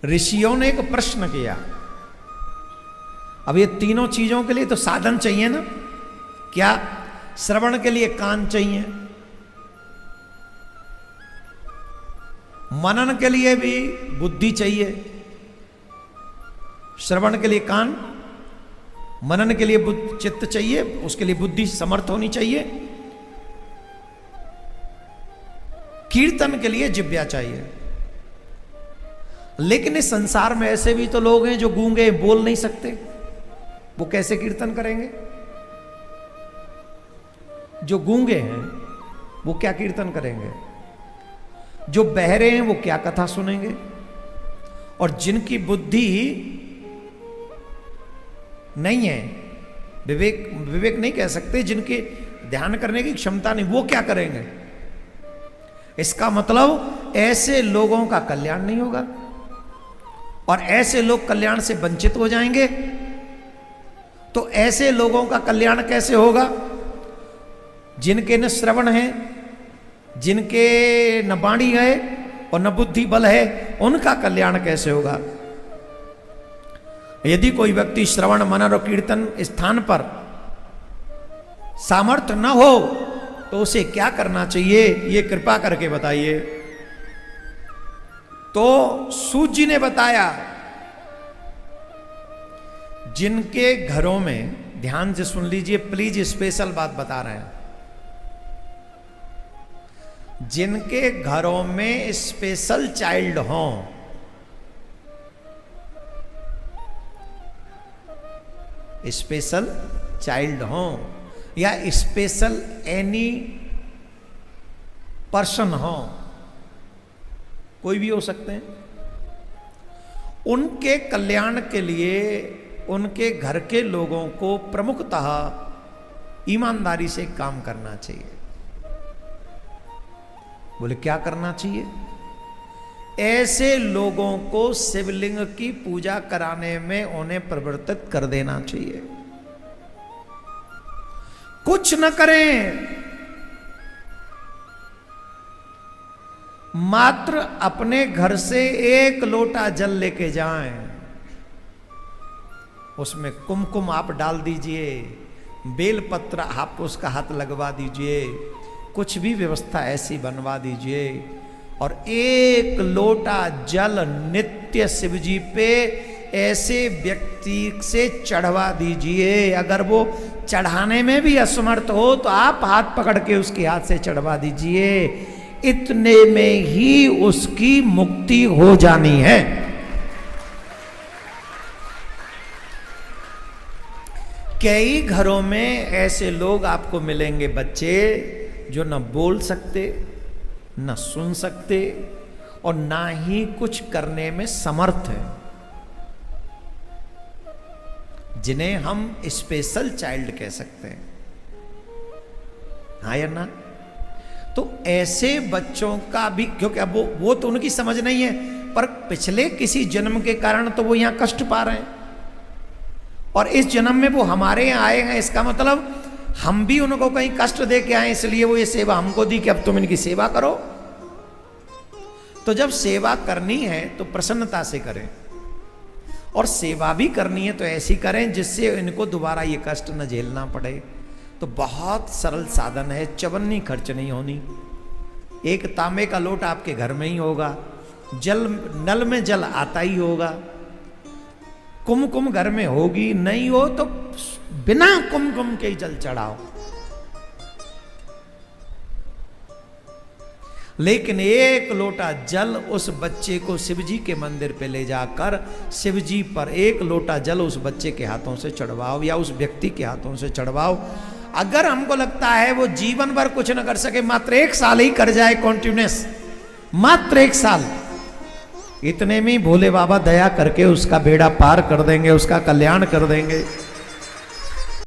ऋषियों ने एक प्रश्न किया, अब ये तीनों चीजों के लिए तो साधन चाहिए ना। क्या? श्रवण के लिए कान चाहिए, मनन के लिए भी बुद्धि चाहिए। श्रवण के लिए कान, मनन के लिए चित्त चाहिए, उसके लिए बुद्धि समर्थ होनी चाहिए। कीर्तन के लिए जिह्वा चाहिए। लेकिन इस संसार में ऐसे भी तो लोग हैं जो गूंगे, बोल नहीं सकते, वो कैसे कीर्तन करेंगे? जो गूंगे हैं वो क्या कीर्तन करेंगे? जो बहरे हैं वो क्या कथा सुनेंगे? और जिनकी बुद्धि नहीं है, विवेक नहीं कह सकते, जिनके ध्यान करने की क्षमता नहीं, वो क्या करेंगे? इसका मतलब ऐसे लोगों का कल्याण नहीं होगा और ऐसे लोग कल्याण से वंचित हो जाएंगे। तो ऐसे लोगों का कल्याण कैसे होगा? जिनके न श्रवण है, जिनके न वाणी है और न बुद्धि बल है, उनका कल्याण कैसे होगा? यदि कोई व्यक्ति श्रवण मनन और कीर्तन स्थान पर सामर्थ्य न हो तो उसे क्या करना चाहिए, ये कृपा करके बताइए। तो सूत जी ने बताया, जिनके घरों में, ध्यान से सुन लीजिए प्लीज, स्पेशल बात बता रहे हैं, जिनके घरों में स्पेशल चाइल्ड हों, स्पेशल चाइल्ड हों या स्पेशल एनी पर्सन हो, कोई भी हो सकते हैं, उनके कल्याण के लिए उनके घर के लोगों को प्रमुखतः ईमानदारी से काम करना चाहिए। बोले क्या करना चाहिए? ऐसे लोगों को शिवलिंग की पूजा कराने में उन्हें प्रवर्तित कर देना चाहिए। कुछ न करें, मात्र अपने घर से एक लोटा जल लेके जाएं, उसमें कुमकुम आप डाल दीजिए, बेलपत्र आप उसका हाथ लगवा दीजिए, कुछ भी व्यवस्था ऐसी बनवा दीजिए और एक लोटा जल नित्य शिवजी पे ऐसे व्यक्ति से चढ़वा दीजिए। अगर वो चढ़ाने में भी असमर्थ हो तो आप हाथ पकड़ के उसके हाथ से चढ़वा दीजिए, इतने में ही उसकी मुक्ति हो जानी है। कई घरों में ऐसे लोग आपको मिलेंगे, बच्चे जो न बोल सकते, न सुन सकते और ना ही कुछ करने में समर्थ है, जिन्हें हम स्पेशल चाइल्ड कह सकते हैं। हाँ या ना? तो ऐसे बच्चों का भी, क्योंकि अब वो तो उनकी समझ नहीं है, पर पिछले किसी जन्म के कारण तो वो यहां कष्ट पा रहे हैं और इस जन्म में वो हमारे यहां आए हैं। इसका मतलब हम भी उनको कहीं कष्ट दे के आए, इसलिए वो ये सेवा हमको दी कि अब तुम इनकी सेवा करो। तो जब सेवा करनी है तो प्रसन्नता से करें, और सेवा भी करनी है तो ऐसी करें जिससे इनको दोबारा ये कष्ट न झेलना पड़े। तो बहुत सरल साधन है, चवन्नी खर्च नहीं होनी। एक तांबे का लोट आपके घर में ही होगा, जल नल में जल आता ही होगा, कुमकुम घर में होगी, नहीं हो तो बिना कुमकुम के ही जल चढ़ाओ। लेकिन एक लोटा जल उस बच्चे को शिवजी के मंदिर पे ले जाकर शिवजी पर एक लोटा जल उस बच्चे के हाथों से चढ़वाओ या उस व्यक्ति के हाथों से चढ़वाओ। अगर हमको लगता है वो जीवन भर कुछ न कर सके, मात्र 1 साल ही कर जाए कॉन्टिन्यूस, मात्र 1 साल, इतने में भोले बाबा दया करके उसका बेड़ा पार कर देंगे, उसका कल्याण कर देंगे।